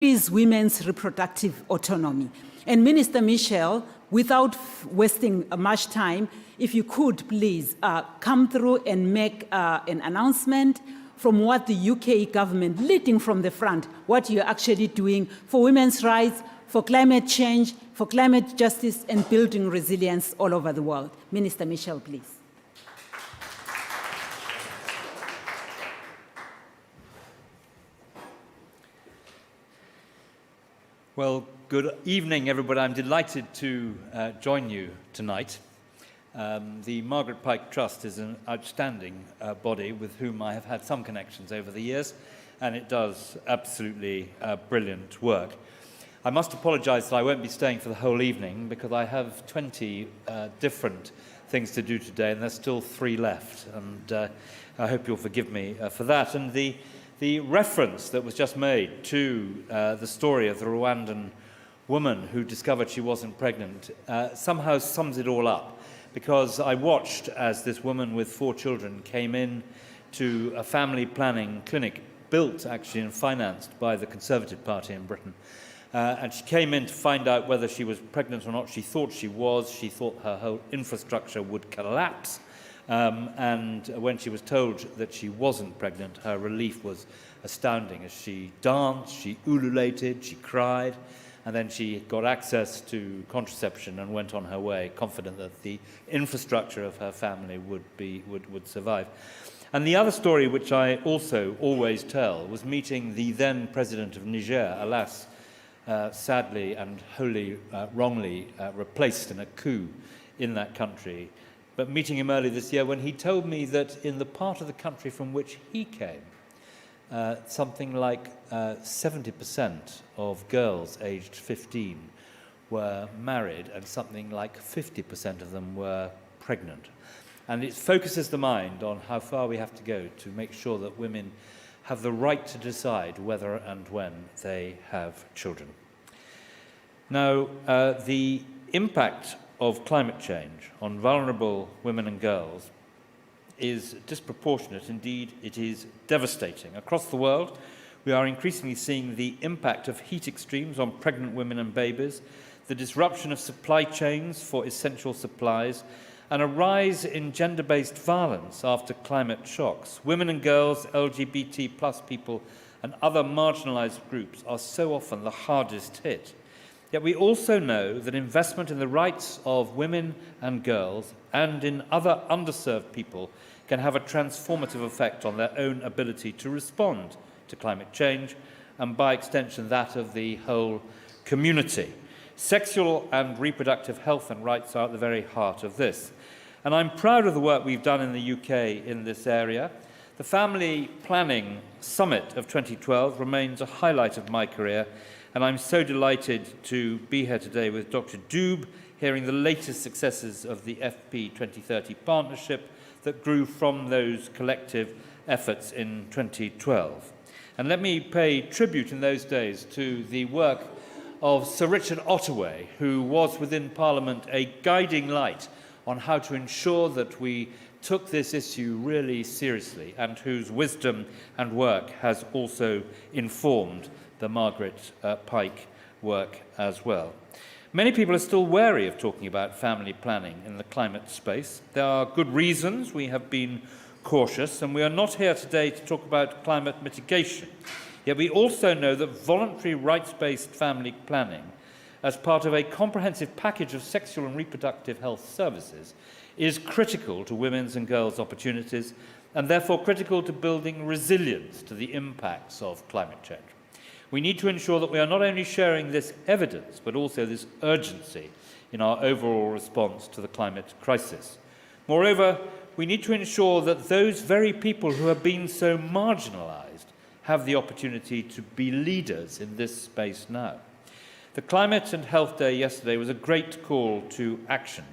is women's reproductive autonomy. And Minister Michel, without wasting much time, if you could please come through and make an announcement from what the UK government, leading from the front, what you're actually doing for women's rights, for climate change, for climate justice, and building resilience all over the world. Minister Michel, please. Well, good evening, everybody. I'm delighted to join you tonight. The Margaret Pyke Trust is an outstanding body with whom I have had some connections over the years, and it does absolutely brilliant work. I must apologise that I won't be staying for the whole evening because I have 20 different things to do today, and there's still 3 left, and I hope you'll forgive me for that. And the reference that was just made to the story of the Rwandan woman who discovered she wasn't pregnant somehow sums it all up, because I watched as this woman with 4 children came in to a family planning clinic built actually and financed by the Conservative Party in Britain. And she came in to find out whether she was pregnant or not. She thought she was. She thought her whole infrastructure would collapse. And when she was told that she wasn't pregnant, her relief was astounding. As she danced, she ululated, she cried, and then she got access to contraception and went on her way, confident that the infrastructure of her family would survive. And the other story, which I also always tell, was meeting the then president of Niger, alas, sadly and wholly wrongly replaced in a coup in that country. But meeting him early this year when he told me that in the part of the country from which he came, something like 70% of girls aged 15 were married and something like 50% of them were pregnant. And it focuses the mind on how far we have to go to make sure that women have the right to decide whether and when they have children. Now, the impact of climate change on vulnerable women and girls is disproportionate. Indeed, it is devastating. Across the world, we are increasingly seeing the impact of heat extremes on pregnant women and babies, the disruption of supply chains for essential supplies, and a rise in gender-based violence after climate shocks. Women and girls, LGBT+ people, and other marginalized groups are so often the hardest hit. Yet we also know that investment in the rights of women and girls and in other underserved people can have a transformative effect on their own ability to respond to climate change, and by extension that of the whole community. Sexual and reproductive health and rights are at the very heart of this. And I'm proud of the work we've done in the UK in this area. The Family Planning Summit of 2012 remains a highlight of my career, and I'm so delighted to be here today with Dr. Doob, hearing the latest successes of the FP 2030 partnership that grew from those collective efforts in 2012. And let me pay tribute in those days to the work of Sir Richard Ottaway, who was within Parliament a guiding light on how to ensure that we took this issue really seriously, and whose wisdom and work has also informed the Margaret Pyke work as well. Many people are still wary of talking about family planning in the climate space. There are good reasons we have been cautious, and we are not here today to talk about climate mitigation. Yet we also know that voluntary rights-based family planning, as part of a comprehensive package of sexual and reproductive health services, is critical to women's and girls' opportunities, and therefore critical to building resilience to the impacts of climate change. We need to ensure that we are not only sharing this evidence, but also this urgency in our overall response to the climate crisis. Moreover, we need to ensure that those very people who have been so marginalized have the opportunity to be leaders in this space now. The Climate and Health Day yesterday was a great call to action,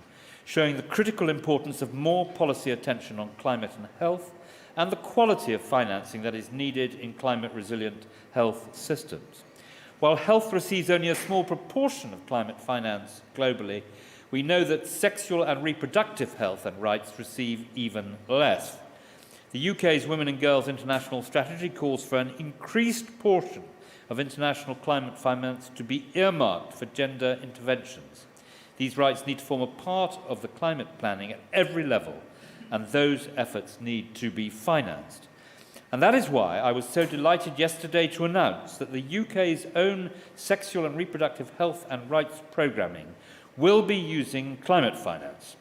showing the critical importance of more policy attention on climate and health, and the quality of financing that is needed in climate-resilient health systems. While health receives only a small proportion of climate finance globally, we know that sexual and reproductive health and rights receive even less. The UK's Women and Girls International Strategy calls for an increased portion of international climate finance to be earmarked for gender interventions. These rights need to form a part of the climate planning at every level, and those efforts need to be financed. And that is why I was so delighted yesterday to announce that the UK's own sexual and reproductive health and rights programming will be using climate finance.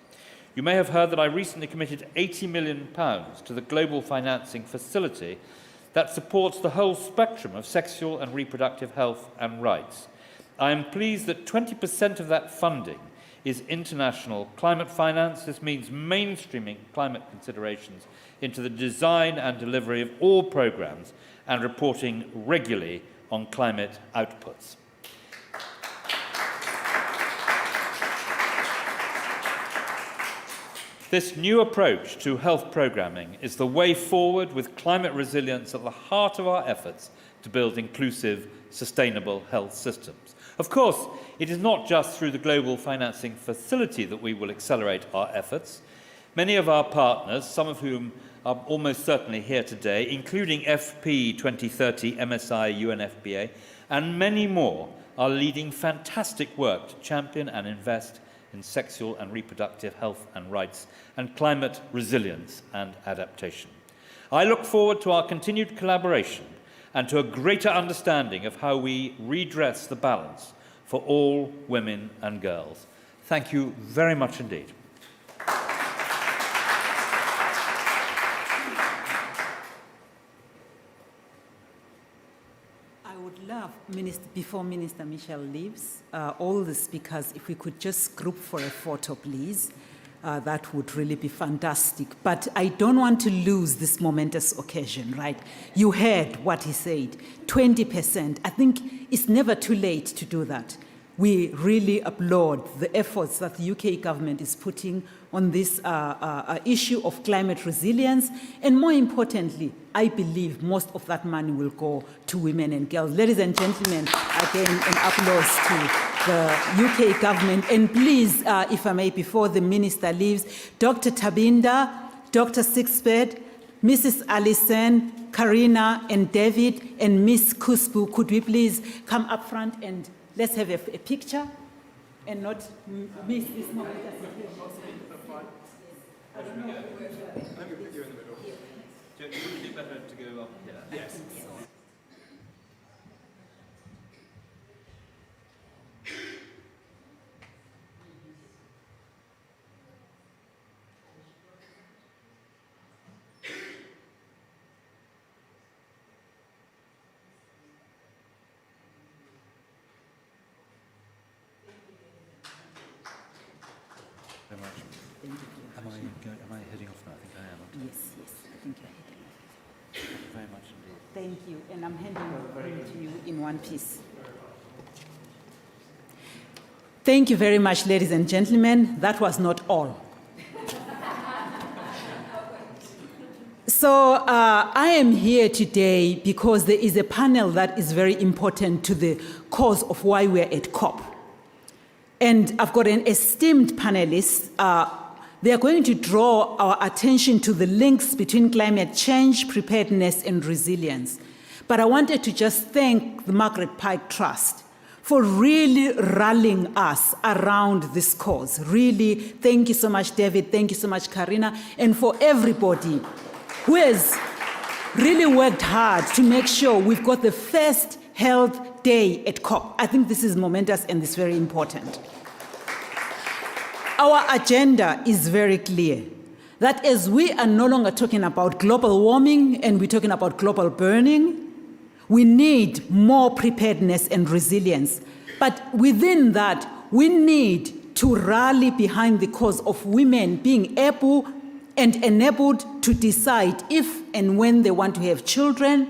You may have heard that I recently committed £80 million to the Global Financing Facility that supports the whole spectrum of sexual and reproductive health and rights. I am pleased that 20% of that funding is international climate finance. This means mainstreaming climate considerations into the design and delivery of all programs and reporting regularly on climate outputs. This new approach to health programming is the way forward, with climate resilience at the heart of our efforts to build inclusive, sustainable health systems. Of course, it is not just through the Global Financing Facility that we will accelerate our efforts. Many of our partners, some of whom are almost certainly here today, including FP 2030, MSI, UNFPA, and many more, are leading fantastic work to champion and invest in sexual and reproductive health and rights, and climate resilience and adaptation. I look forward to our continued collaboration and to a greater understanding of how we redress the balance for all women and girls. Thank you very much indeed. I would love, before Minister Michel leaves, all the speakers, if we could just group for a photo, please. That would really be fantastic. But I don't want to lose this momentous occasion, right? You heard what he said, 20%. I think it's never too late to do that. We really applaud the efforts that the UK government is putting on this issue of climate resilience. And more importantly, I believe most of that money will go to women and girls. Ladies and gentlemen, again, an applause to the UK government. And please, if I may, before the minister leaves, Dr. Tabinda, Dr. Sixbed, Mrs. Alison, Karina, and David, and Miss Kusbu, could we please come up front and let's have a picture and not miss this moment. Let me put you in the middle. Would it be better to go up here? Yes. Very much. Am I heading off now? I think I am. Yes, I think you're heading off. Thank you very much indeed. Thank you, and I'm handing over to you in one piece. Thank you very much, ladies and gentlemen. That was not all. So I am here today because there is a panel that is very important to the cause of why we're at COP. And I've got an esteemed panelist. They are going to draw our attention to the links between climate change, preparedness, and resilience. But I wanted to just thank the Margaret Pyke Trust for really rallying us around this cause. Really, thank you so much, David. Thank you so much, Karina. And for everybody who has really worked hard to make sure we've got the first health day at COP. I think this is momentous and it's very important. Our agenda is very clear, that as we are no longer talking about global warming and we're talking about global burning, we need more preparedness and resilience. But within that, we need to rally behind the cause of women being able and enabled to decide if and when they want to have children.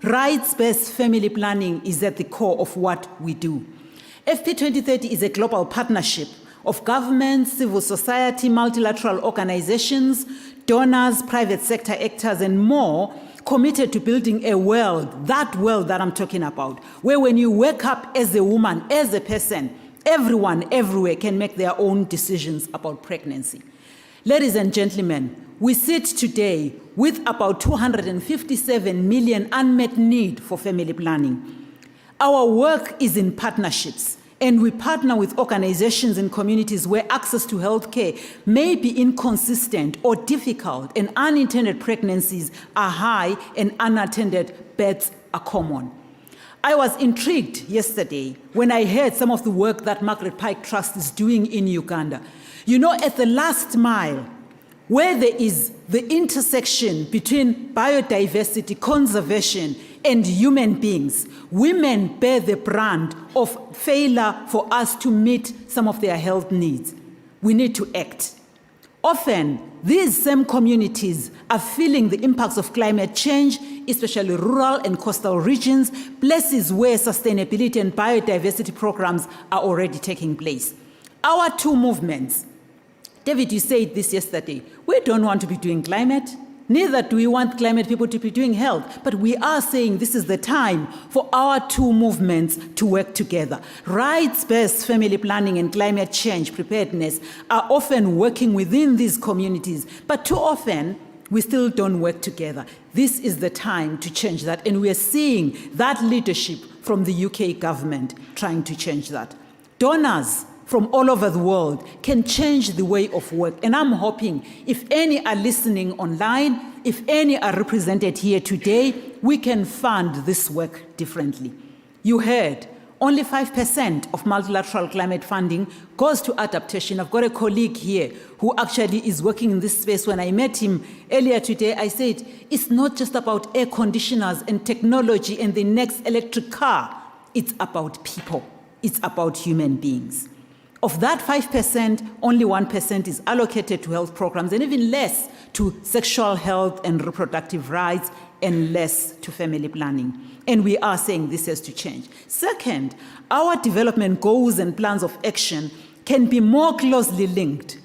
Rights-based family planning is at the core of what we do. FP 2030 is a global partnership of governments, civil society, multilateral organizations, donors, private sector actors, and more, committed to building a world that I'm talking about, where when you wake up as a woman, as a person, everyone, everywhere can make their own decisions about pregnancy. Ladies and gentlemen, we sit today with about 257 million unmet need for family planning. Our work is in partnerships, and we partner with organizations and communities where access to health care may be inconsistent or difficult, and unintended pregnancies are high and unattended births are common. I was intrigued yesterday when I heard some of the work that Margaret Pyke Trust is doing in Uganda. You know, at the last mile, where there is the intersection between biodiversity, conservation, and human beings, women bear the brunt of failure for us to meet some of their health needs. We need to act. Often, these same communities are feeling the impacts of climate change, especially rural and coastal regions, places where sustainability and biodiversity programs are already taking place. Our two movements, David, you said this yesterday, we don't want to be doing climate, neither do we want climate people to be doing health, but we are saying this is the time for our two movements to work together. Rights-based family planning and climate change preparedness are often working within these communities, but too often we still don't work together. This is the time to change that, and we are seeing that leadership from the UK government trying to change that. Donors from all over the world can change the way of work. And I'm hoping if any are listening online, if any are represented here today, we can fund this work differently. You heard, only 5% of multilateral climate funding goes to adaptation. I've got a colleague here who actually is working in this space. When I met him earlier today, I said, it's not just about air conditioners and technology and the next electric car. It's about people. It's about human beings. Of that 5%, only 1% is allocated to health programs, and even less to sexual health and reproductive rights, and less to family planning. And we are saying this has to change. Second, our development goals and plans of action can be more closely linked.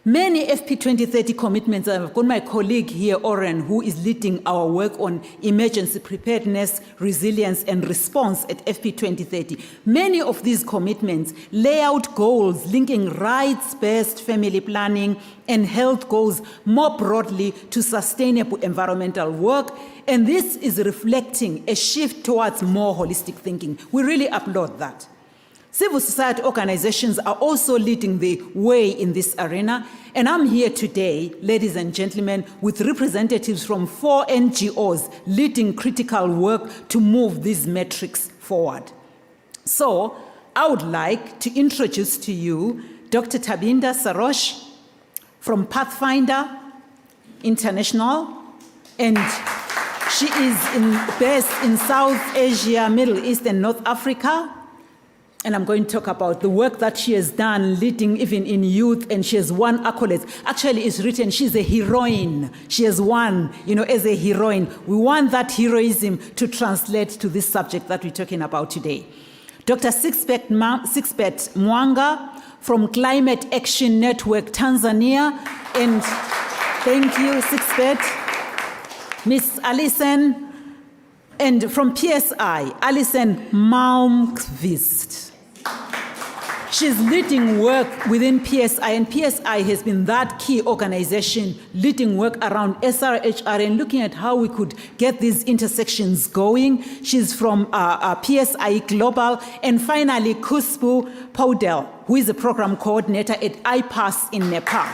Many FP 2030 commitments, I've got my colleague here, Oren, who is leading our work on emergency preparedness, resilience, and response at FP 2030. Many of these commitments lay out goals linking rights-based family planning and health goals more broadly to sustainable environmental work, and this is reflecting a shift towards more holistic thinking. We really applaud that. Civil society organizations are also leading the way in this arena, and I'm here today, ladies and gentlemen, with representatives from 4 NGOs leading critical work to move these metrics forward. So, I would like to introduce to you Dr. Tabinda Sarosh from Pathfinder International, and she is based in South Asia, Middle East, and North Africa. And I'm going to talk about the work that she has done leading even in youth, and she has won accolades. Actually, it's written she's a heroine. She has won, as a heroine. We want that heroism to translate to this subject that we're talking about today. Dr. Sixbet Mwanga from Climate Action Network, Tanzania. And thank you, Sixbet. Miss Alison, and from PSI, Alison Malmqvist. She's leading work within PSI, and PSI has been that key organization leading work around SRHR and looking at how we could get these intersections going. She's from PSI Global. And finally, Kuspu Paudel, who is a program coordinator at Ipas in Nepal.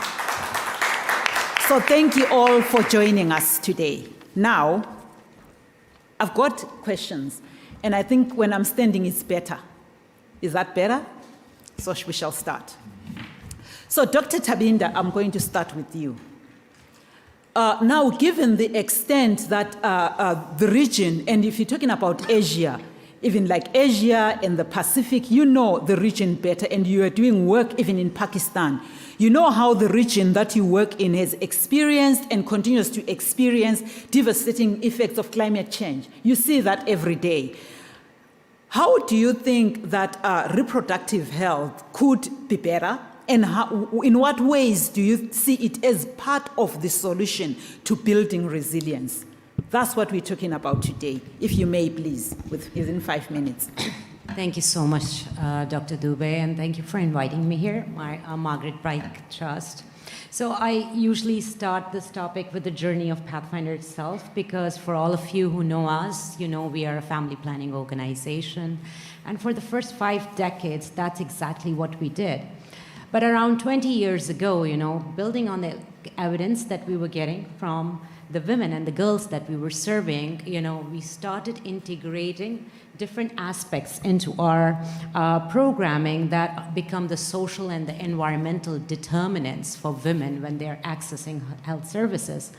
So thank you all for joining us today. Now, I've got questions, and I think when I'm standing it's better. Is that better? So we shall start. So Dr. Tabinda, I'm going to start with you. Now, given the extent that the region, and if you're talking about Asia, even like Asia and the Pacific, you know the region better, and you are doing work even in Pakistan. You know how the region that you work in has experienced and continues to experience devastating effects of climate change. You see that every day. How do you think that reproductive health could be better? And in what ways do you see it as part of the solution to building resilience? That's what we're talking about today. If you may, please, within 5 minutes. Thank you so much, Dr. Dube, and thank you for inviting me here, Margaret Pyke Trust. So I usually start this topic with the journey of Pathfinder itself, because for all of you who know us, you know we are a family planning organization. And for the first 5 decades, that's exactly what we did. But around 20 years ago, you know, building on the evidence that we were getting from the women and the girls that we were serving, you know, we started integrating different aspects into our programming that become the social and the environmental determinants for women when they're accessing health services.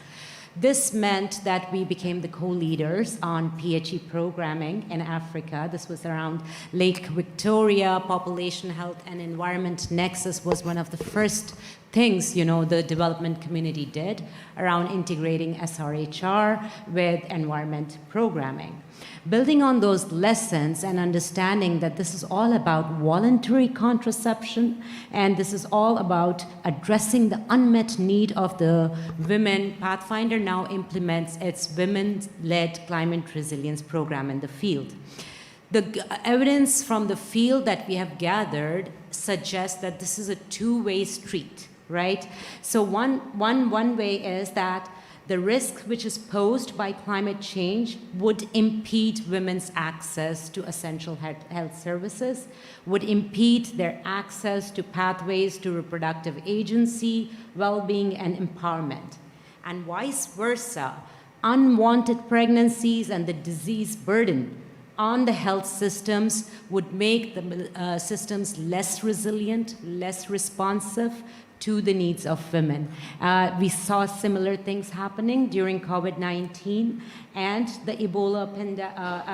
This meant that we became the co-leaders on PHE programming in Africa. This was around Lake Victoria. Population Health and Environment Nexus was one of the first things, you know, the development community did around integrating SRHR with environment programming. Building on those lessons and understanding that this is all about voluntary contraception and this is all about addressing the unmet need of the women, Pathfinder now implements its women-led climate resilience program in the field. The evidence from the field that we have gathered suggests that this is a two-way street, right? So one way is that the risk which is posed by climate change would impede women's access to essential health services, would impede their access to pathways to reproductive agency, well-being, and empowerment. And vice versa, unwanted pregnancies and the disease burden on the health systems would make the systems less resilient, less responsive to the needs of women. We saw similar things happening during COVID-19 and the Ebola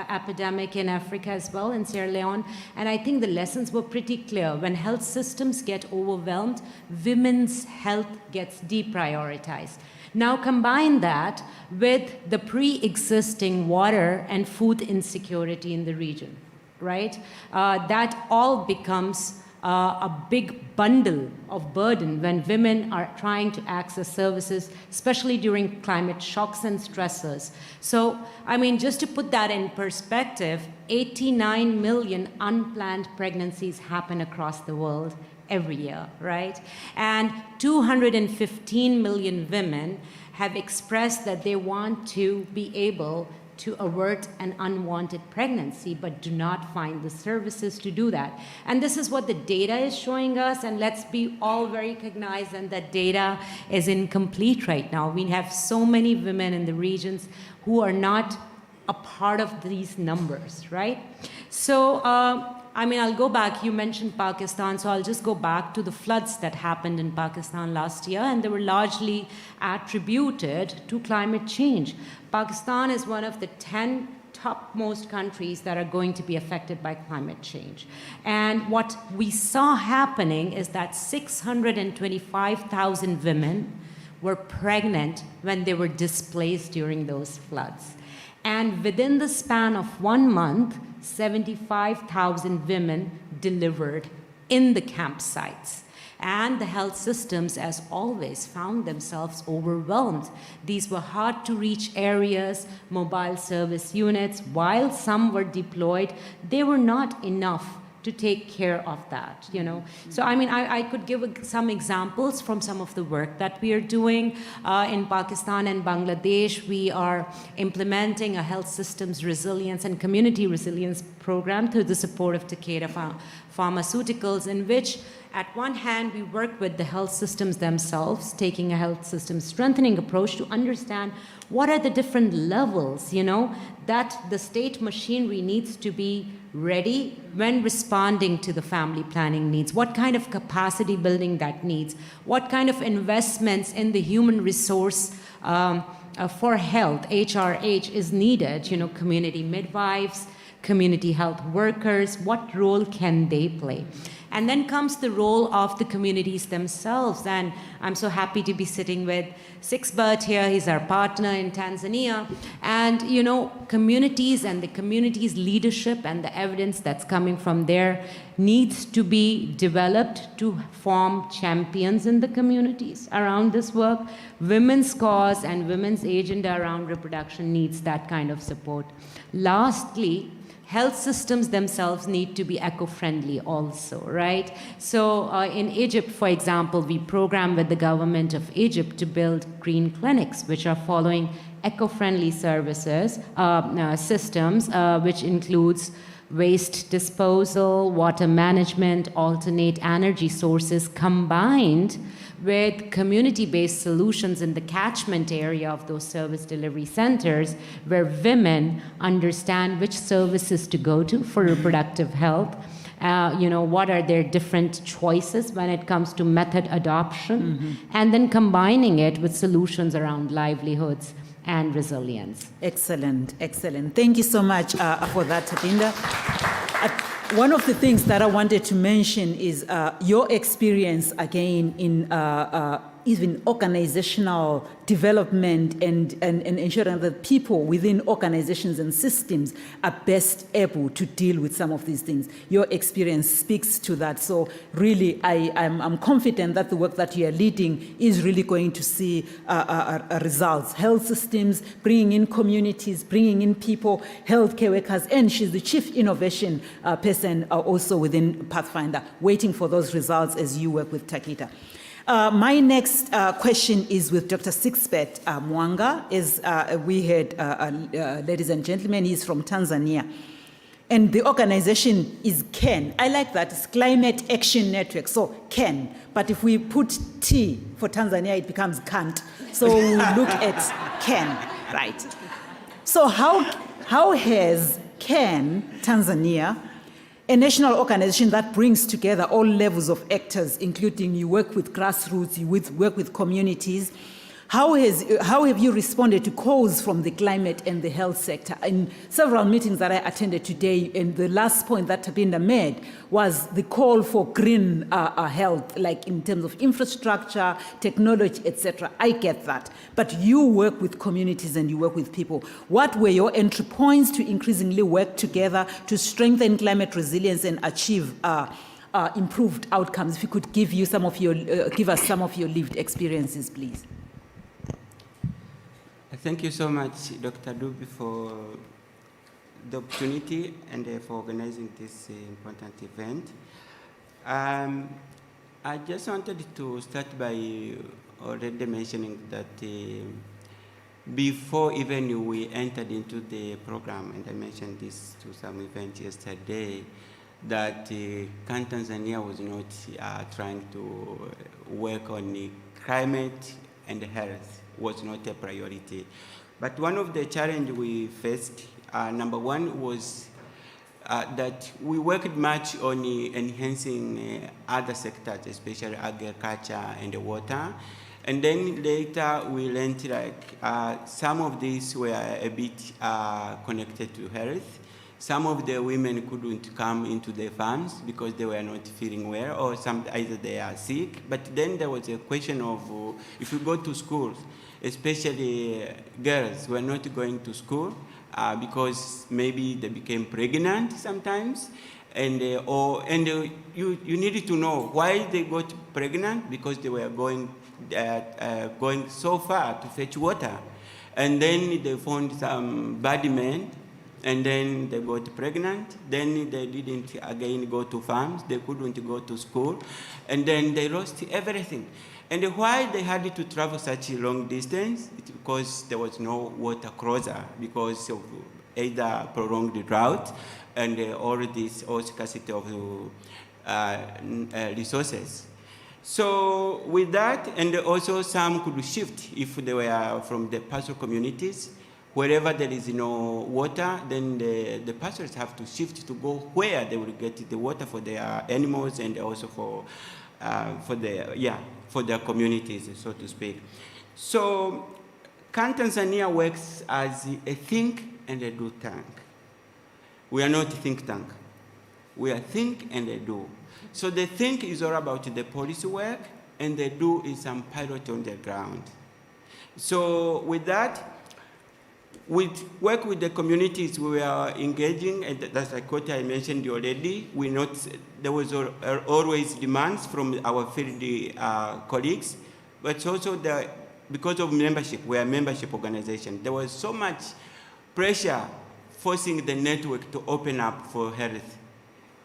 epidemic in Africa as well, in Sierra Leone. And I think the lessons were pretty clear. When health systems get overwhelmed, women's health gets deprioritized. Now combine that with the pre-existing water and food insecurity in the region, right? That all becomes a big bundle of burden when women are trying to access services, especially during climate shocks and stressors. So, I mean, just to put that in perspective, 89 million unplanned pregnancies happen across the world every year, right? And 215 million women have expressed that they want to be able to avert an unwanted pregnancy, but do not find the services to do that. And this is what the data is showing us, and let's be all very cognizant that data is incomplete right now. We have so many women in the regions who are not a part of these numbers, right? So, I mean, I'll go back. You mentioned Pakistan, so I'll just go back to the floods that happened in Pakistan last year, and they were largely attributed to climate change. Pakistan is one of the 10 topmost countries that are going to be affected by climate change. And what we saw happening is that 625,000 women were pregnant when they were displaced during those floods. And within the span of 1 month, 75,000 women delivered in the campsites. And the health systems, as always, found themselves overwhelmed. These were hard to reach areas, mobile service units. While some were deployed, they were not enough to take care of that, you know. So, I mean, I could give some examples from some of the work that we are doing. In Pakistan and Bangladesh, we are implementing a health systems resilience and community resilience program through the support of Takeda Pharmaceuticals, in which, at one hand, we work with the health systems themselves, taking a health system strengthening approach to understand what are the different levels, you know, that the state machinery needs to be ready when responding to the family planning needs, what kind of capacity building that needs, what kind of investments in the human resource for health, HRH, is needed, you know, community midwives, community health workers, what role can they play? And then comes the role of the communities themselves. And I'm so happy to be sitting with Sixbert here. He's our partner in Tanzania. And, you know, communities and the community's leadership and the evidence that's coming from there needs to be developed to form champions in the communities around this work. Women's cause and women's agenda around reproduction needs that kind of support. Lastly, health systems themselves need to be eco-friendly also, right? So in Egypt, for example, we program with the government of Egypt to build green clinics, which are following eco-friendly services, systems, which includes waste disposal, water management, alternate energy sources, combined with community-based solutions in the catchment area of those service delivery centers, where women understand which services to go to for reproductive health, what are their different choices when it comes to method adoption, and then combining it with solutions around livelihoods and resilience. Excellent, excellent. Thank you so much for that, Tapinda. One of the things that I wanted to mention is your experience again in even organizational development and ensuring that people within organizations and systems are best able to deal with some of these things. Your experience speaks to that. So really, I'm confident that the work that you are leading is really going to see results. Health systems, bringing in communities, bringing in people, healthcare workers, and she's the chief innovation person also within Pathfinder, waiting for those results as you work with Takita. My next question is with Dr. Sixbeth Mwanga. As we heard, ladies and gentlemen, he's from Tanzania. And the organization is CAN. I like that. It's Climate Action Network. So CAN. But if we put T for Tanzania, it becomes CANT. So we look at CAN, right? So how has CAN Tanzania, a national organization that brings together all levels of actors, including you work with grassroots, you work with communities. How have you responded to calls from the climate and the health sector? In several meetings that I attended today, and the last point that Tapinda made was the call for green health, like in terms of infrastructure, technology, etc. I get that. But you work with communities and you work with people. What were your entry points to increasingly work together to strengthen climate resilience and achieve improved outcomes? If you could give us some of your lived experiences, please. Thank you so much, Dr. Dubi, for the opportunity and for organizing this important event. I just wanted to start by already mentioning that before even we entered into the program, and I mentioned this to some event yesterday, that CAN Tanzania was not trying to work on climate and health, was not a priority. But one of the challenges we faced, number one, was that we worked much on enhancing other sectors, especially agriculture and water. And then later we learned some of these were a bit connected to health. Some of the women couldn't come into the farms because they were not feeling well, or either they are sick. But then there was a question of if you go to schools, especially girls were not going to school because maybe they became pregnant sometimes, and you needed to know why they got pregnant, because they were going so far to fetch water, and then they found some bad men. And then they got pregnant. Then they didn't again go to farms. They couldn't go to school. And then they lost everything. And why they had to travel such a long distance? It's because there was no water closer, because of either prolonged drought and all scarcity of resources. So with that, and also some could shift if they were from the pastoral communities. Wherever there is no water, then the pastors have to shift to go where they will get the water for their animals and also for their communities, so to speak. So CAN Tanzania works as a think and a do tank. We are not a think tank. We are think and a do. So the think is all about the policy work, and the do is some pilot on the ground. So with that, we work with the communities we are engaging, and that's like what I mentioned already. There was always demands from our field colleagues, but also because of membership, we are a membership organization. There was so much pressure forcing the network to open up for health.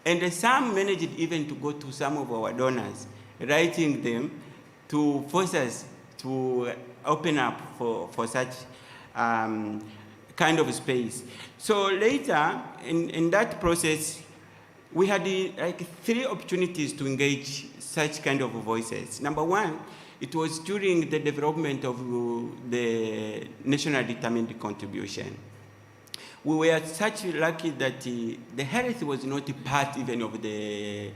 And some managed even to go to some of our donors, writing them to force us to open up for such kind of space. So later, in that process, we had like 3 opportunities to engage such kind of voices. Number one, it was during the development of the national determined contribution. We were such lucky that the health was not part even of the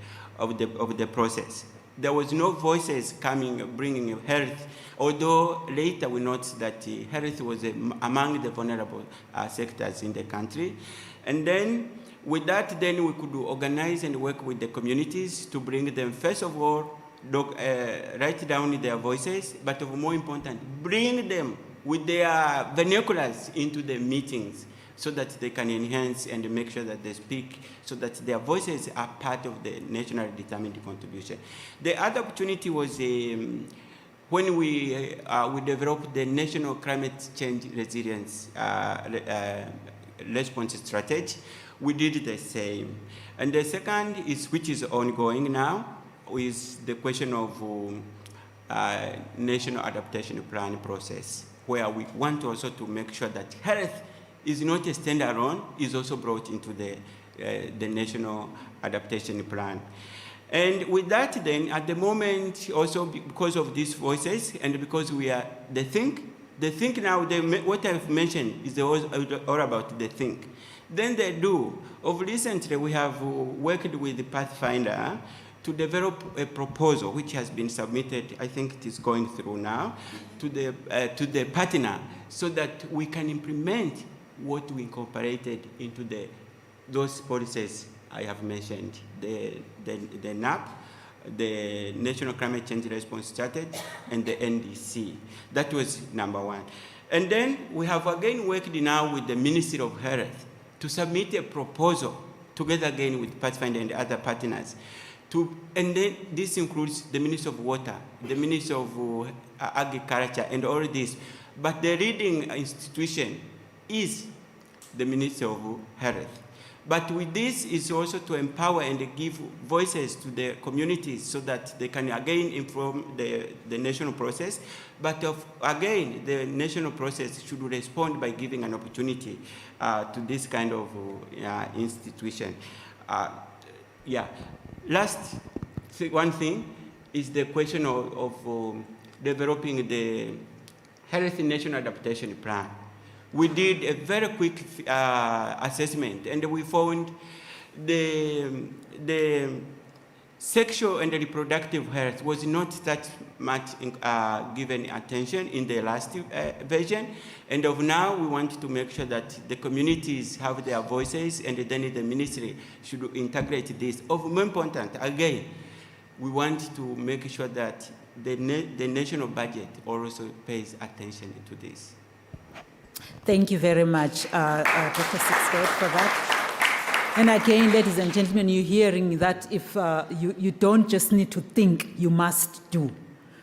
process. There was no voices coming, bringing health, although later we noticed that health was among the vulnerable sectors in the country. And then with that, then we could organize and work with the communities to bring them, first of all, write down their voices, but more important, bring them with their vernaculars into the meetings so that they can enhance and make sure that they speak, so that their voices are part of the national determined contribution. The other opportunity was when we developed the National Climate Change Resilience Response Strategy. We did the same. And the second is, which is ongoing now, is the question of National Adaptation Plan process, where we want also to make sure that health is not a standalone, is also brought into the National Adaptation Plan. And with that then, at the moment, also because of these voices, and because we are the think now, what I've mentioned is all about the think. Then they do. Of recently, we have worked with the Pathfinder to develop a proposal which has been submitted, I think it is going through now, to the partner, so that we can implement what we incorporated into those policies I have mentioned, the NAP, the National Climate Change Response Strategy, and the NDC. That was number one. And then we have again worked now with the Ministry of Health to submit a proposal together again with Pathfinder and other partners. And then this includes the Ministry of Water, the Ministry of Agriculture, and all this. But the leading institution is the Ministry of Health. But with this is also to empower and give voices to the communities so that they can again inform the national process. But again, the national process should respond by giving an opportunity to this kind of institution. Last one thing is the question of developing the Health National Adaptation Plan. We did a very quick assessment, and we found the sexual and reproductive health was not that much given attention in the last version. And of now, we want to make sure that the communities have their voices, and then the ministry should integrate this. Of more important, again, we want to make sure that the national budget also pays attention to this. Thank you very much, Dr. Sixbeth, for that. And again, ladies and gentlemen, you're hearing that if you don't just need to think, you must do.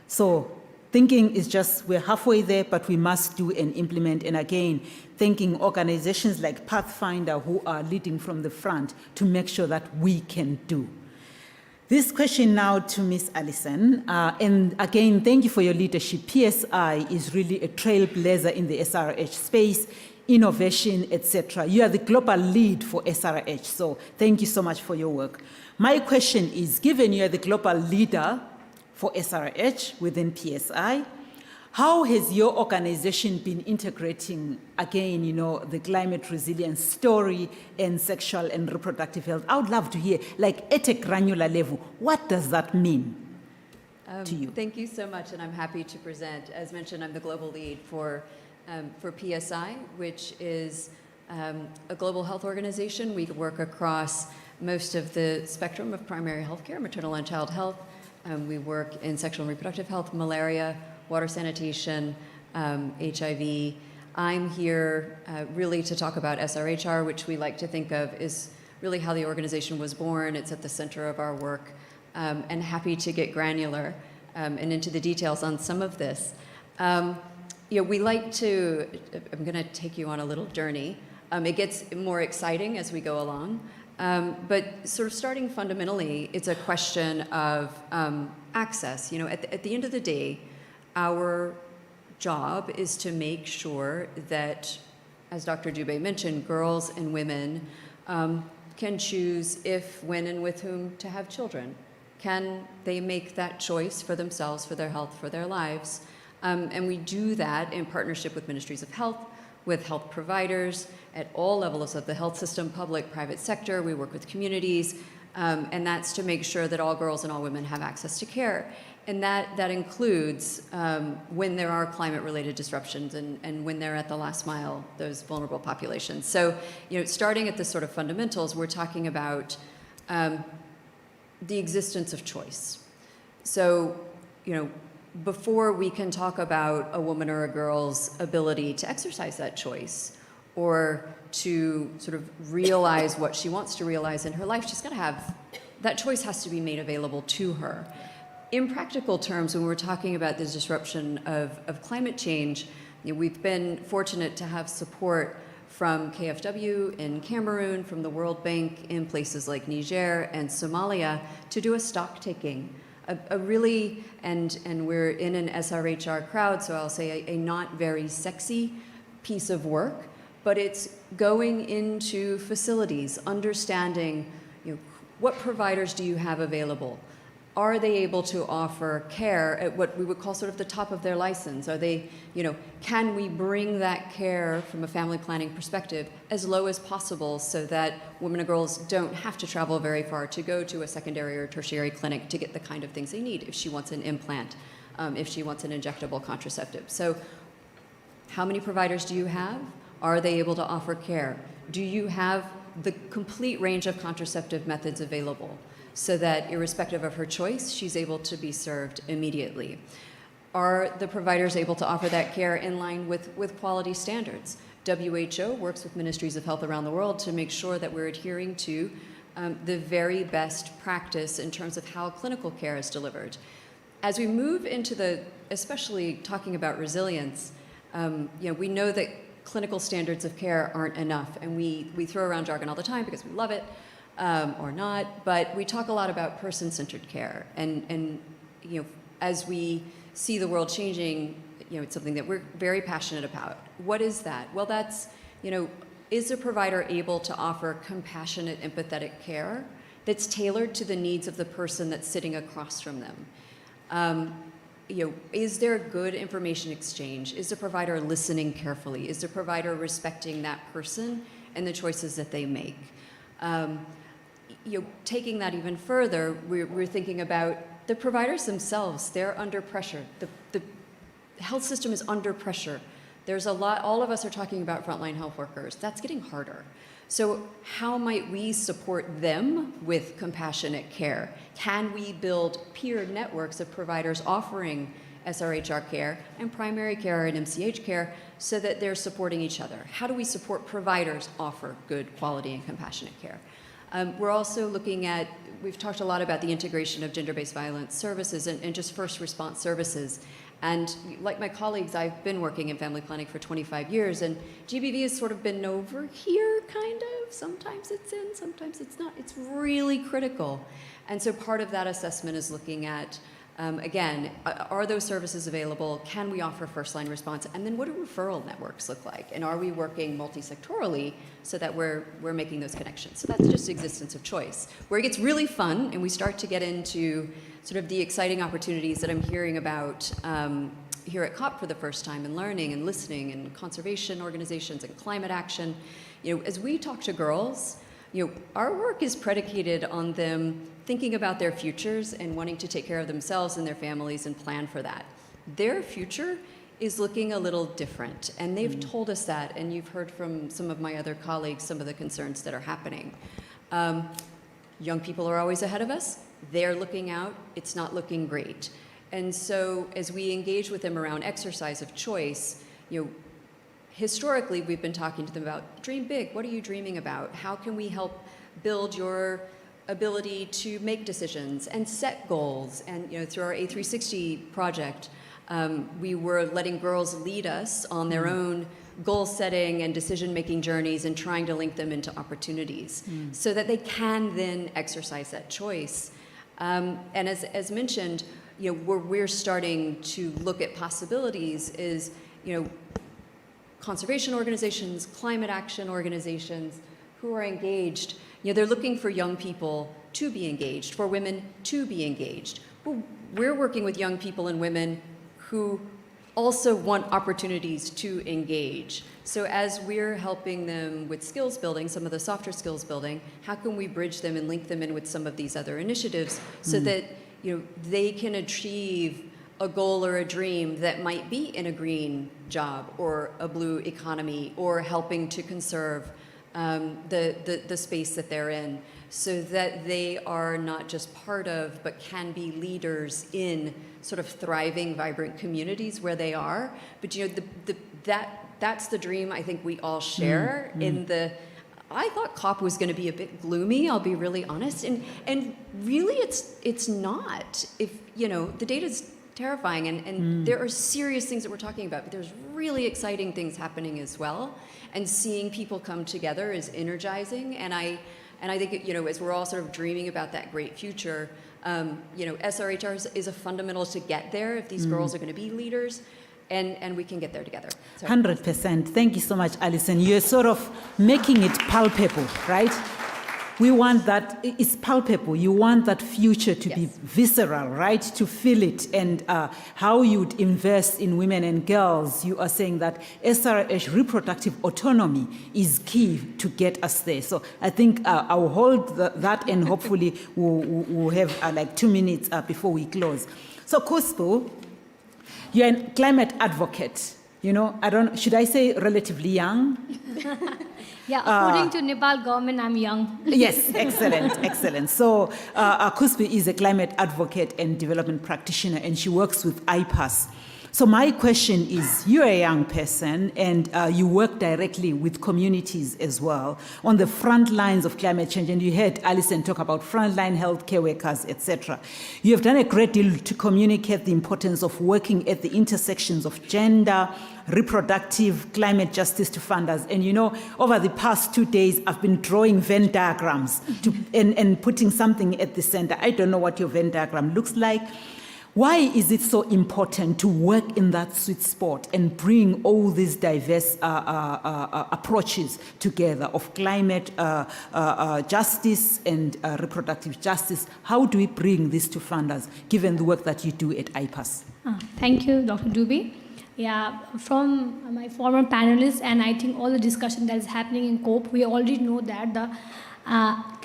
So thinking is just, we're halfway there, but we must do and implement. And again, thanking organizations like Pathfinder who are leading from the front to make sure that we can do. This question now to Ms. Allison, and again, thank you for your leadership. PSI is really a trailblazer in the SRH space, innovation, etc. You are the global lead for SRH, so thank you so much for your work. My question is, given you are the global leader for SRH within PSI, how has your organization been integrating, again, the climate resilience story and sexual and reproductive health? I would love to hear, like at a granular level, what does that mean to you? Thank you so much, and I'm happy to present. As mentioned, I'm the global lead for PSI, which is a global health organization. We work across most of the spectrum of primary health care, maternal and child health. We work in sexual and reproductive health, malaria, water sanitation, HIV. I'm here really to talk about SRHR, which we like to think of is really how the organization was born. It's at the center of our work, and happy to get granular and into the details on some of this. We like to, I'm going to take you on a little journey. It gets more exciting as we go along. But sort of starting fundamentally, it's a question of access. You know, at the end of the day, our job is to make sure that, as Dr. Dubé mentioned, girls and women can choose if, when, and with whom to have children. Can they make that choice for themselves, for their health, for their lives? And we do that in partnership with ministries of health, with health providers at all levels of the health system, public, private sector. We work with communities, and that's to make sure that all girls and all women have access to care. And that includes when there are climate-related disruptions and when they're at the last mile, those vulnerable populations. So, you know, starting at the sort of fundamentals, we're talking about the existence of choice. So, you know, before we can talk about a woman or a girl's ability to exercise that choice or to sort of realize what she wants to realize in her life, she's got to have, that choice has to be made available to her. In practical terms, when we're talking about the disruption of climate change, you know, we've been fortunate to have support from KfW in Cameroon, from the World Bank in places like Niger and Somalia to do a stock taking. A really, and we're in an SRHR crowd, so I'll say a not very sexy piece of work, but it's going into facilities, understanding, you know, what providers do you have available? Are they able to offer care at what we would call sort of the top of their license? Are they, you know, can we bring that care from a family planning perspective as low as possible so that women and girls don't have to travel very far to go to a secondary or tertiary clinic to get the kind of things they need if she wants an implant, if she wants an injectable contraceptive? So how many providers do you have? Are they able to offer care? Do you have the complete range of contraceptive methods available, so that irrespective of her choice, she's able to be served immediately? Are the providers able to offer that care in line with quality standards? WHO works with ministries of health around the world to make sure that we're adhering to the very best practice in terms of how clinical care is delivered. As we move into especially talking about resilience, you know, we know that clinical standards of care aren't enough, and we throw around jargon all the time because we love it. Or not, but we talk a lot about person-centered care, and you know, as we see the world changing, you know, it's something that we're very passionate about. What is that? Well, that's, you know, is a provider able to offer compassionate, empathetic care that's tailored to the needs of the person that's sitting across from them? You know, is there good information exchange? Is the provider listening carefully? Is the provider respecting that person and the choices that they make? You know, taking that even further, we're thinking about the providers themselves. They're under pressure. The health system is under pressure. There's a lot, all of us are talking about frontline health workers. That's getting harder. So how might we support them with compassionate care? Can we build peer networks of providers offering SRHR care and primary care and MCH care so that they're supporting each other? How do we support providers offer good quality and compassionate care? We're also looking at, we've talked a lot about the integration of gender-based violence services and just first response services. And like my colleagues, I've been working in family planning for 25 years, and GBV has sort of been over here, kind of. Sometimes it's in, sometimes it's not. It's really critical. And so part of that assessment is looking at, again, are those services available? Can we offer first-line response? And then what do referral networks look like? And are we working multi-sectorally so that we're making those connections? So that's just existence of choice. Where it gets really fun and we start to get into sort of the exciting opportunities that I'm hearing about here at COP for the first time, and learning and listening and conservation organizations and climate action. You know, as we talk to girls, you know, our work is predicated on them thinking about their futures and wanting to take care of themselves and their families and plan for that. Their future is looking a little different, and they've told us that, and you've heard from some of my other colleagues some of the concerns that are happening. Young people are always ahead of us. They're looking out. It's not looking great. And so as we engage with them around exercise of choice, you know, historically we've been talking to them about dream big. What are you dreaming about? How can we help build your ability to make decisions and set goals? And, you know, through our A360 project, we were letting girls lead us on their own goal setting and decision making journeys and trying to link them into opportunities so that they can then exercise that choice. And as mentioned, you know, where we're starting to look at possibilities is, you know, conservation organizations, climate action organizations who are engaged, you know, they're looking for young people to be engaged, for women to be engaged. Well, we're working with young people and women who also want opportunities to engage. So as we're helping them with skills building, some of the softer skills building, how can we bridge them and link them in with some of these other initiatives so that, you know, they can achieve a goal or a dream that might be in a green job or a blue economy or helping to conserve the space that they're in, so that they are not just part of, but can be leaders in sort of thriving, vibrant communities where they are. But you know, that's the dream I think we all share. I thought COP was going to be a bit gloomy, I'll be really honest, and really it's not. If you know, the data's terrifying, and there are serious things that we're talking about, but there's really exciting things happening as well. And seeing people come together is energizing, and I think, you know, as we're all sort of dreaming about that great future, you know, SRHR is a fundamental to get there if these girls are going to be leaders, and we can get there together. So. 100%. Thank you so much, Alison. You're sort of making it palpable, right? We want that, it's palpable. You want that future to be visceral, right? To feel it, and how you'd invest in women and girls. You are saying that SRH, reproductive autonomy, is key to get us there. So I think I'll hold that, and hopefully we'll have like 2 minutes before we close. So Kuspu, you're a climate advocate. You know, should I say relatively young? Yeah, according to Nepal government, I'm young. Yes, excellent, excellent. So Kuspi is a climate advocate and development practitioner, and she works with Ipas. So my question is, you're a young person, and you work directly with communities as well on the front lines of climate change, and you heard Alison talk about frontline healthcare workers, etc. You have done a great deal to communicate the importance of working at the intersections of gender, reproductive, climate justice to funders. And you know, over the past 2 days, I've been drawing Venn diagrams and putting something at the center. I don't know what your Venn diagram looks like. Why is it so important to work in that sweet spot and bring all these diverse approaches together of climate justice and reproductive justice? How do we bring this to funders, given the work that you do at Ipas? Thank you, Dr. Dubey. Yeah, from my former panelists, and I think all the discussion that is happening in COP, we already know that the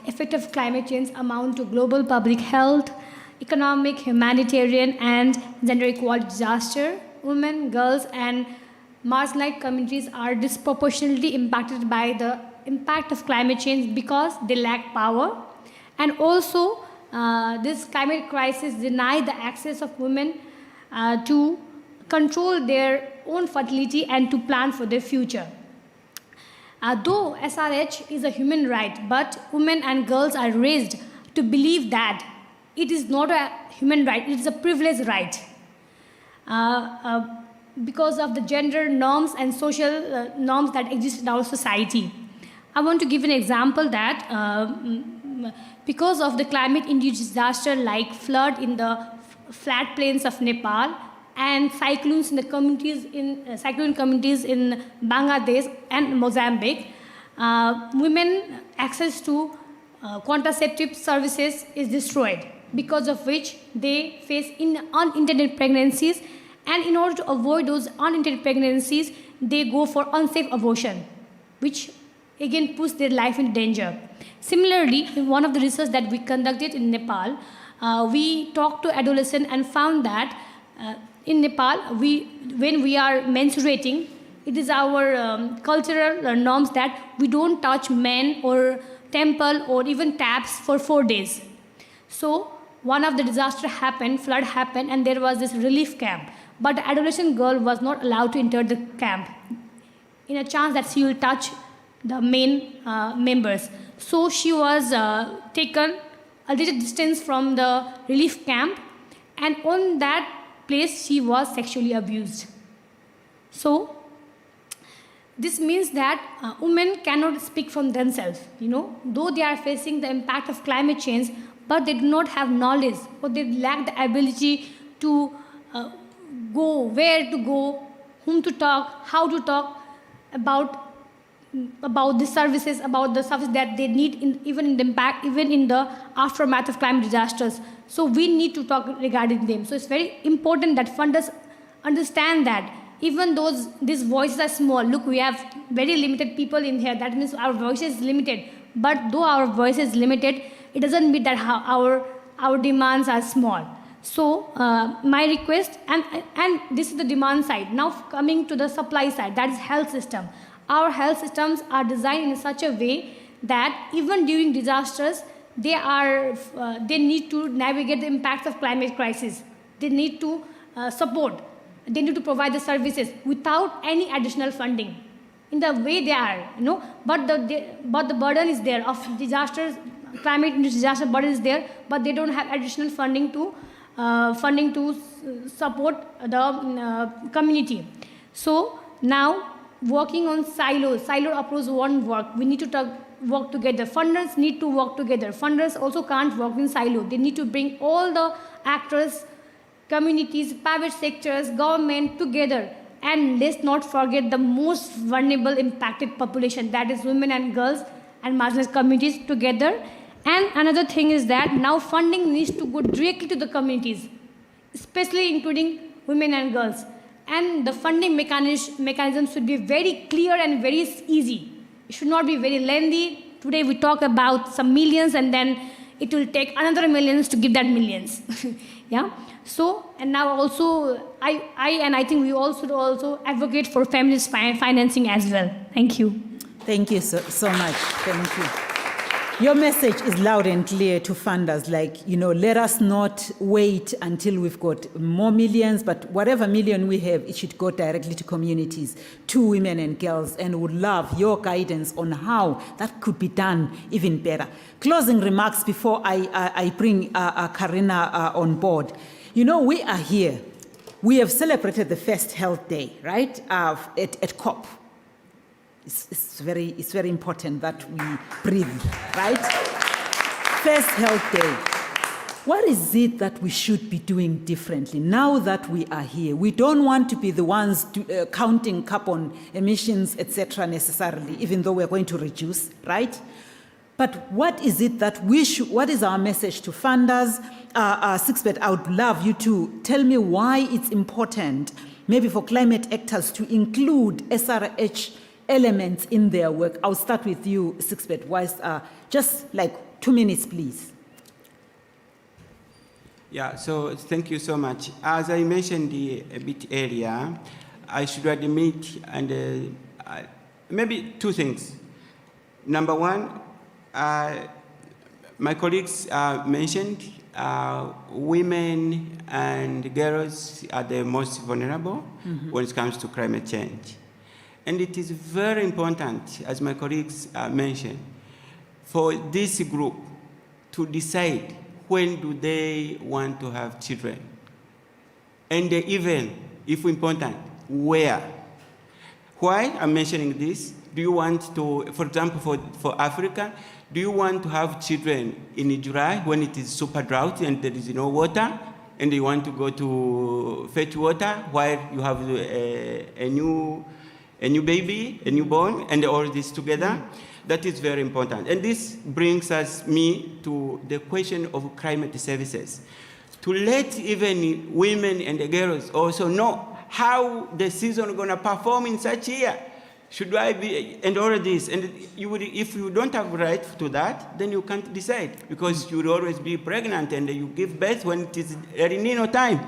effect of climate change amount to global public health, economic, humanitarian, and gender equality disaster. Women, girls, and marginalized communities are disproportionately impacted by the impact of climate change because they lack power. And also, this climate crisis denies the access of women to control their own fertility and to plan for their future. Though SRH is a human right, but women and girls are raised to believe that it is not a human right, it is a privileged right. Because of the gender norms and social norms that exist in our society. I want to give an example that because of the climate-induced disaster like flood in the flat plains of Nepal and cyclones in the cyclone communities in Bangladesh and Mozambique, women access to contraceptive services is destroyed, because of which they face unintended pregnancies, and in order to avoid those unintended pregnancies, they go for unsafe abortion, which again puts their life in danger. Similarly, in one of the research that we conducted in Nepal, we talked to adolescents and found that in Nepal, when we are menstruating, it is our cultural norms that we don't touch men or temple or even taps for 4 days. So one of the disaster happened, flood happened, and there was this relief camp. But the adolescent girl was not allowed to enter the camp in a chance that she will touch the main members. So she was taken a little distance from the relief camp, and on that place she was sexually abused. So this means that women cannot speak from themselves, though they are facing the impact of climate change, but they do not have knowledge, or they lack the ability to go, where to go, whom to talk, how to talk about the services, about the services that they need, even in the aftermath of climate disasters. So we need to talk regarding them. So it's very important that funders understand that even though these voices are small, look, we have very limited people in here, that means our voice is limited. But though our voice is limited, it doesn't mean that our demands are small. So my request, and this is the demand side. Now coming to the supply side, that is health system. Our health systems are designed in such a way that even during disasters, they need to navigate the impacts of climate crisis. They need to support. They need to provide the services without any additional funding. In the way they are, but the burden is there of disasters, climate-induced disaster burden is there, but they don't have additional funding to support the community. So now, working on silo approach won't work. We need to work together. Funders need to work together. Funders also can't work in silo. They need to bring all the actors, communities, private sectors, government together. And let's not forget the most vulnerable impacted population, that is women and girls and marginalized communities together. And another thing is that now funding needs to go directly to the communities, especially including women and girls. And the funding mechanism should be very clear and very easy. It should not be very lengthy. Today we talk about some millions, and then it will take another millions to give that millions. Yeah. So, and now also, I think we all should also advocate for feminist financing as well. Thank you. Thank you so much. Thank you. Your message is loud and clear to funders, let us not wait until we've got more millions, but whatever million we have, it should go directly to communities, to women and girls, and would love your guidance on how that could be done even better. Closing remarks before I bring Karina on board. We are here. We have celebrated the first Health Day, right, at COP. It's very important that we breathe, right? First Health Day. What is it that we should be doing differently now that we are here? We don't want to be the ones counting carbon emissions, etc., necessarily, even though we're going to reduce, right? But what is it that what is our message to funders? Sixbeth, I would love you to tell me why it's important, maybe for climate actors, to include SRH elements in their work. I'll start with you, Sixbeth. Just 2 minutes, please. Yeah, so thank you so much. As I mentioned a bit earlier, I should admit, and maybe 2 things. Number one, my colleagues mentioned women and girls are the most vulnerable when it comes to climate change. And it is very important, as my colleagues mentioned, for this group to decide when do they want to have children. And even, if important, where. Why I'm mentioning this? Do you want to, for example, for Africa, do you want to have children in July when it is super drought and there is no water, and you want to go to fetch water while you have a new baby, a newborn, and all this together? That is very important. And this brings me to the question of climate services. To let even women and the girls also know how the season is going to perform in such a year. Should I be, and all of this. And if you don't have right to that, then you can't decide, because you will always be pregnant and you give birth when it is El Nino time.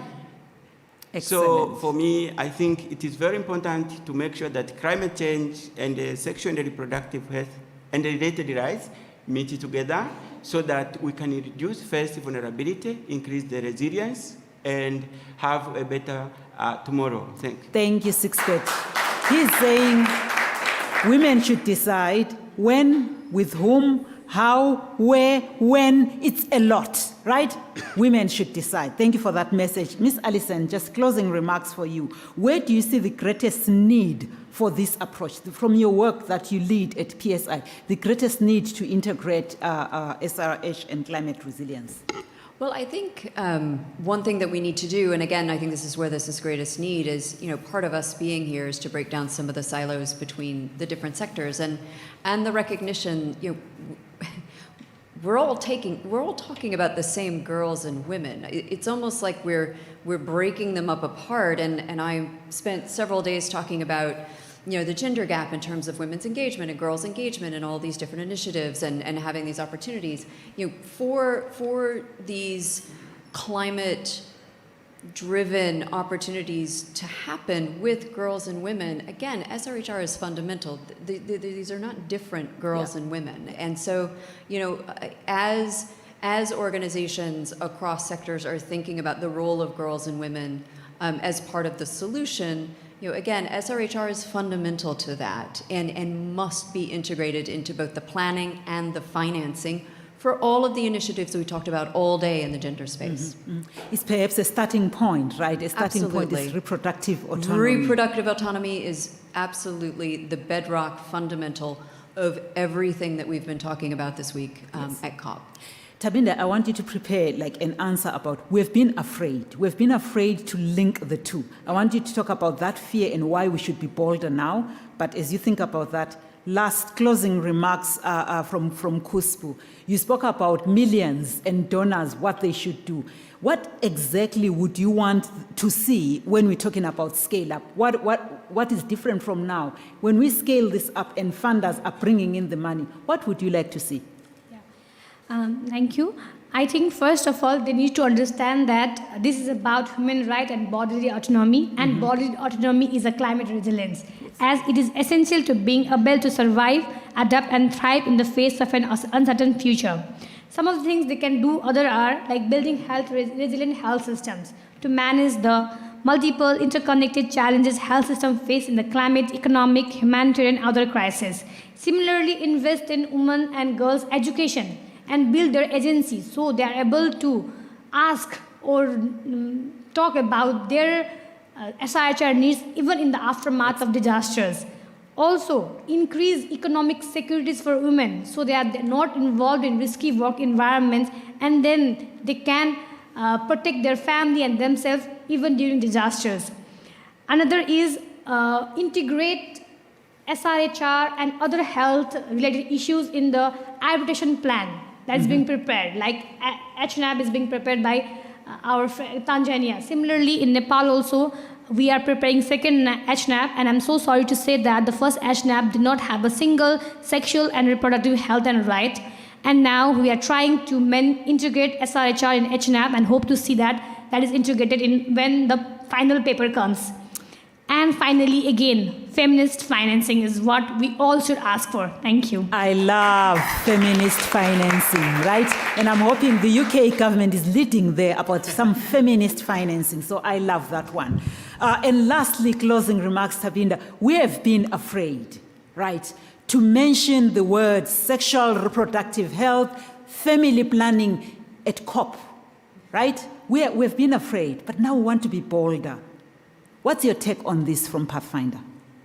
Excellent. So for me, I think it is very important to make sure that climate change and sexual and reproductive health and related rights meet together, so that we can reduce first vulnerability, increase the resilience, and have a better tomorrow. Thank you. Thank you, Sixbeth. He's saying women should decide when, with whom, how, where, when. It's a lot, right? Women should decide. Thank you for that message. Ms. Allison, just closing remarks for you. Where do you see the greatest need for this approach? From your work that you lead at PSI, the greatest need to integrate SRH and climate resilience? Well, I think one thing that we need to do, and again, I think this is where this is greatest need, is, you know, part of us being here is to break down some of the silos between the different sectors and the recognition, you know, we're all talking about the same girls and women. It's almost like we're breaking them up apart, and I spent several days talking about, you know, the gender gap in terms of women's engagement and girls' engagement and all these different initiatives and having these opportunities. You know, for these climate-driven opportunities to happen with girls and women, again, SRHR is fundamental. These are not different girls and women. And so, you know, as organizations across sectors are thinking about the role of girls and women as part of the solution, you know, again, SRHR is fundamental to that and must be integrated into both the planning and the financing for all of the initiatives that we talked about all day in the gender space. Mm-hmm. It's perhaps a starting point, right? A starting point is reproductive autonomy. Reproductive autonomy is absolutely the bedrock fundamental of everything that we've been talking about this week at COP. Tabinda, I want you to prepare like an answer about we've been afraid. We've been afraid to link the two. I want you to talk about that fear and why we should be bolder now. But as you think about that, last closing remarks from Kuspu. You spoke about millions and donors, what they should do. What exactly would you want to see when we're talking about scale up? What is different from now? When we scale this up and funders are bringing in the money, what would you like to see? Thank you. I think first of all, they need to understand that this is about human right and bodily autonomy, and bodily autonomy is a climate resilience, as it is essential to being able to survive, adapt, and thrive in the face of an uncertain future. Some of the things they can do other are like building resilient health systems to manage the multiple interconnected challenges health systems face in the climate, economic, humanitarian, and other crises. Similarly, invest in women and girls' education and build their agency so they are able to ask or talk about their SRHR needs even in the aftermath of disasters. Also, increase economic securities for women so they are not involved in risky work environments, and then they can protect their family and themselves even during disasters. Another is integrate SRHR and other health-related issues in the adaptation plan that's being prepared, like HNAP is being prepared by our Tanzania. Similarly, in Nepal also, we are preparing second HNAP, and I'm so sorry to say that the first HNAP did not have a single sexual and reproductive health and right, and now we are trying to integrate SRHR in HNAP and hope to see that is integrated in when the final paper comes. And finally, again, feminist financing is what we all should ask for. Thank you. I love feminist financing, right? And I'm hoping the UK government is leading there about some feminist financing. So I love that one. And lastly, closing remarks, Tabinda, we have been afraid, right, to mention the words sexual reproductive health, family planning at COP, right? We've been afraid, but now we want to be bolder. What's your take on this from Pathfinder?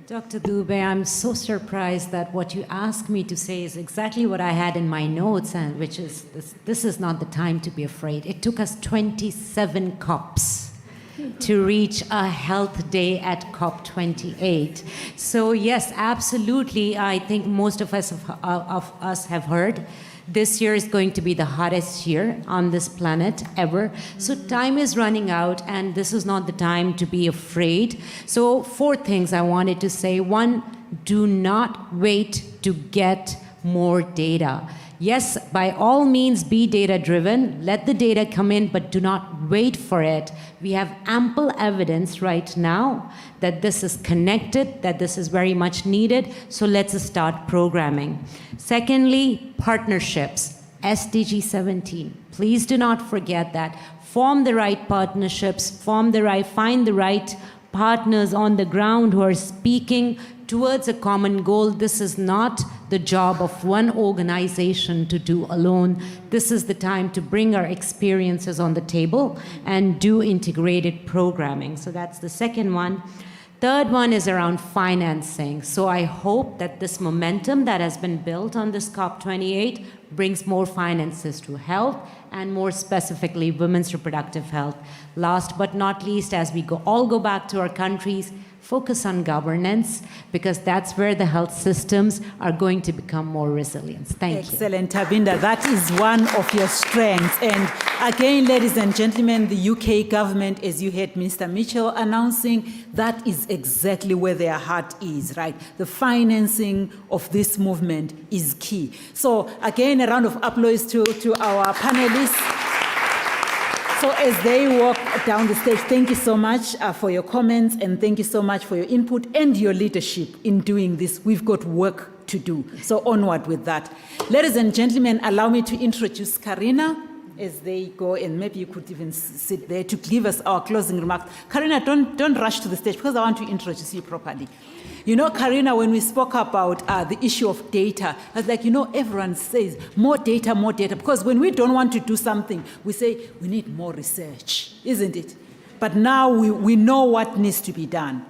Dr. Dube, I'm so surprised that what you asked me to say is exactly what I had in my notes, and which is this is not the time to be afraid. It took us 27 COPs to reach a health day at COP28. So yes, absolutely, I think most of us have heard. This year is going to be the hottest year on this planet ever. So time is running out, and this is not the time to be afraid. So 4 things I wanted to say. 1, do not wait to get more data. Yes, by all means, be data-driven. Let the data come in, but do not wait for it. We have ample evidence right now that this is connected, that this is very much needed, so let's start programming. Secondly, partnerships. SDG 17. Please do not forget that. Form the right partnerships, find the right partners on the ground who are speaking towards a common goal. This is not the job of one organization to do alone. This is the time to bring our experiences on the table and do integrated programming. So that's the second one. Third one is around financing. So I hope that this momentum that has been built on this COP28 brings more finances to health, and more specifically women's reproductive health. Last but not least, as we all go back to our countries, focus on governance, because that's where the health systems are going to become more resilient. Thank you. Excellent, Tabinda. That is one of your strengths. And again, ladies and gentlemen, the UK government, as you heard Minister Mitchell announcing, that is exactly where their heart is, right? The financing of this movement is key. So again, a round of applause to our panelists. So as they walk down the stage, thank you so much for your comments, and thank you so much for your input and your leadership in doing this. We've got work to do. So onward with that. Ladies and gentlemen, allow me to introduce Karina as they go, and maybe you could even sit there to give us our closing remarks. Karina, don't rush to the stage, because I want to introduce you properly. You know, Karina, when we spoke about the issue of data, I was like, you know, everyone says more data, because when we don't want to do something, we say we need more research, isn't it? But now we know what needs to be done.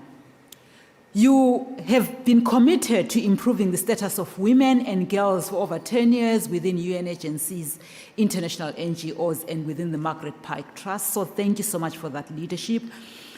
You have been committed to improving the status of women and girls for over 10 years within UN agencies, international NGOs, and within the Margaret Pyke Trust. So thank you so much for that leadership.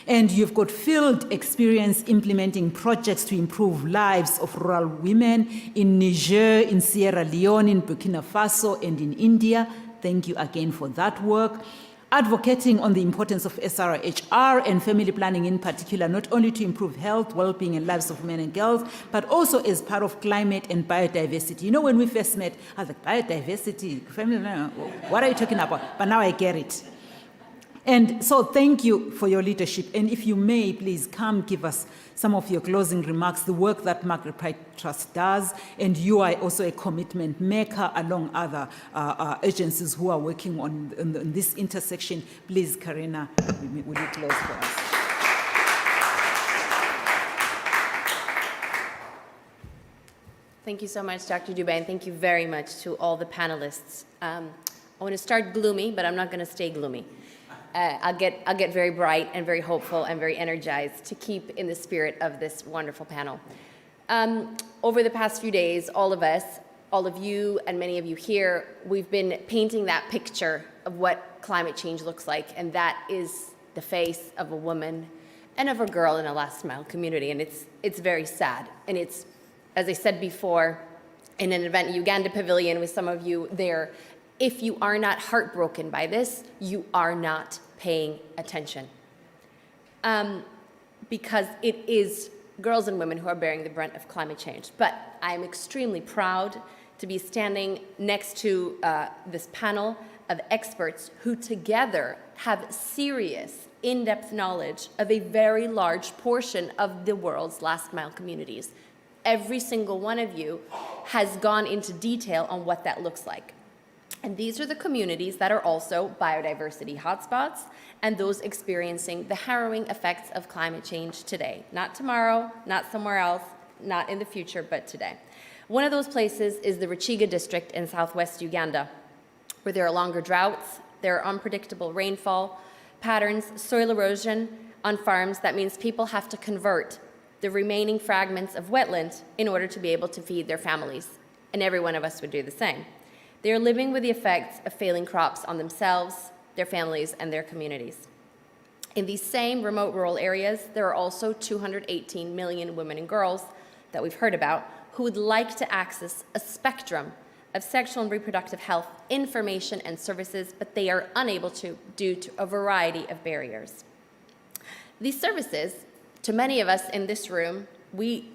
And you've got field experience implementing projects to improve lives of rural women in Niger, in Sierra Leone, in Burkina Faso, and in India. Thank you again for that work. Advocating on the importance of SRHR and family planning in particular, not only to improve health, well-being, and lives of women and girls, but also as part of climate and biodiversity. You know, when we first met, I was like, biodiversity, family, what are you talking about? But now I get it. And so thank you for your leadership. And if you may, please come give us some of your closing remarks, the work that Margaret Pyke Trust does, and you are also a commitment maker along other agencies who are working on this intersection. Please, Karina, will you close for us? Thank you so much, Dr. Dubé, and thank you very much to all the panelists. I want to start gloomy, but I'm not going to stay gloomy. I'll get very bright and very hopeful and very energized to keep in the spirit of this wonderful panel. Over the past few days, all of us, all of you and many of you here, we've been painting that picture of what climate change looks like, and that is the face of a woman and of a girl in a last mile community, and it's very sad. And it's, as I said before, in an event in Uganda Pavilion with some of you there, if you are not heartbroken by this, you are not paying attention. Because it is girls and women who are bearing the brunt of climate change. But I'm extremely proud to be standing next to this panel of experts who together have serious, in-depth knowledge of a very large portion of the world's last mile communities. Every single one of you has gone into detail on what that looks like. And these are the communities that are also biodiversity hotspots and those experiencing the harrowing effects of climate change today. Not tomorrow, not somewhere else, not in the future, but today. One of those places is the Ruchiga district in southwest Uganda, where there are longer droughts, there are unpredictable rainfall patterns, soil erosion on farms. That means people have to convert the remaining fragments of wetland in order to be able to feed their families. And every one of us would do the same. They are living with the effects of failing crops on themselves, their families, and their communities. In these same remote rural areas, there are also 218 million women and girls that we've heard about who would like to access a spectrum of sexual and reproductive health information and services, but they are unable to due to a variety of barriers. These services, to many of us in this room, we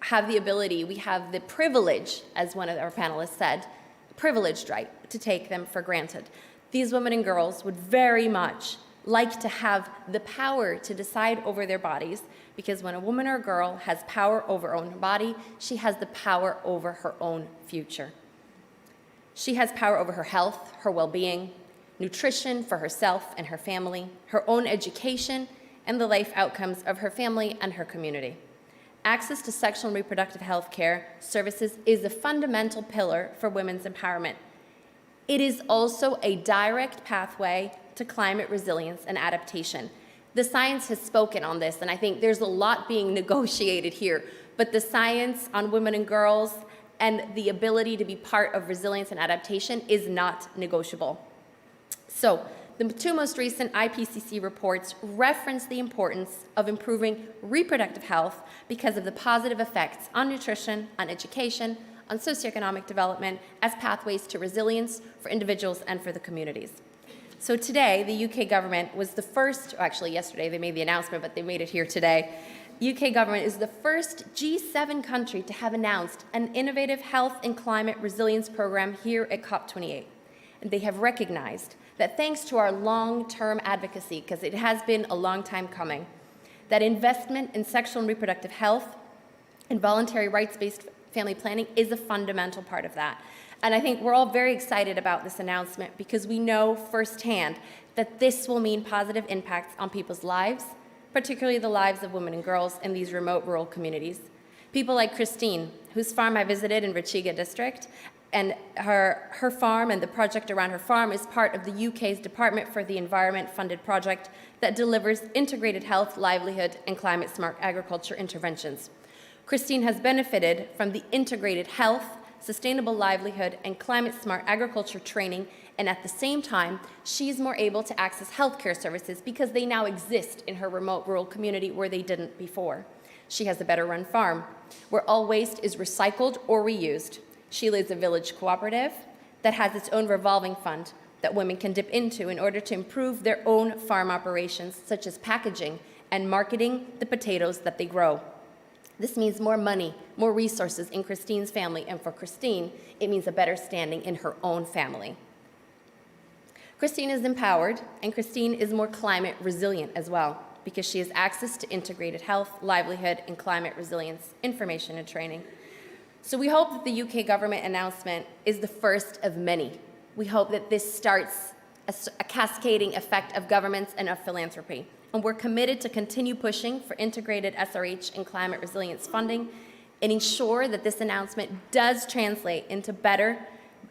have the ability, we have the privilege, as one of our panelists said, privileged right to take them for granted. These women and girls would very much like to have the power to decide over their bodies, because when a woman or a girl has power over her own body, she has the power over her own future. She has power over her health, her well-being, nutrition for herself and her family, her own education, and the life outcomes of her family and her community. access to sexual and reproductive health care services is a fundamental pillar for women's empowerment. It is also a direct pathway to climate resilience and adaptation. The science has spoken on this, and I think there's a lot being negotiated here, but the science on women and girls and the ability to be part of resilience and adaptation is not negotiable. So, the two most recent IPCC reports reference the importance of improving reproductive health because of the positive effects on nutrition, on education, on socioeconomic development as pathways to resilience for individuals and for the communities. So today, the UK government was the first, actually yesterday they made the announcement, but they made it here today. UK government is the first G7 country to have announced an innovative health and climate resilience program here at COP28. And they have recognized that thanks to our long-term advocacy, because it has been a long time coming, that investment in sexual and reproductive health and voluntary rights-based family planning is a fundamental part of that. And I think we're all very excited about this announcement because we know firsthand that this will mean positive impacts on people's lives, particularly the lives of women and girls in these remote rural communities. People like Christine, whose farm I visited in Rachiga district, and her farm and the project around her farm is part of the UK's Department for the Environment funded project that delivers integrated health, livelihood, and climate-smart agriculture interventions. Christine has benefited from the integrated health, sustainable livelihood, and climate-smart agriculture training, and at the same time, she's more able to access healthcare services because they now exist in her remote rural community where they didn't before. She has a better-run farm, where all waste is recycled or reused. She leads a village cooperative that has its own revolving fund that women can dip into in order to improve their own farm operations, such as packaging and marketing the potatoes that they grow. This means more money, more resources in Christine's family, and for Christine, it means a better standing in her own family. Christine is empowered, and Christine is more climate resilient as well, because she has access to integrated health, livelihood, and climate resilience information and training. So we hope that the UK government announcement is the first of many. We hope that this starts a cascading effect of governments and of philanthropy. And we're committed to continue pushing for integrated SRH and climate resilience funding and ensure that this announcement does translate into better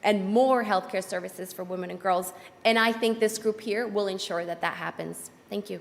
and more healthcare services for women and girls. And I think this group here will ensure that that happens. Thank you.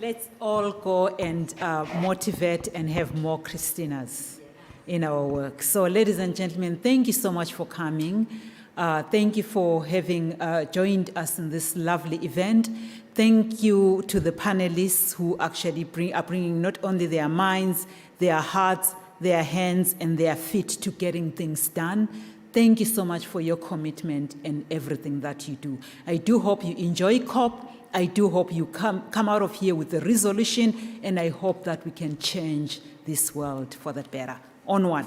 Let's all go and motivate and have more Christinas in our work. So, ladies and gentlemen, thank you so much for coming. Thank you for having joined us in this lovely event. Thank you to the panelists who actually are bringing not only their minds, their hearts, their hands, and their feet to getting things done. Thank you so much for your commitment and everything that you do. I do hope you enjoy COP. I do hope you come out of here with a resolution, and I hope that we can change this world for the better. Onward.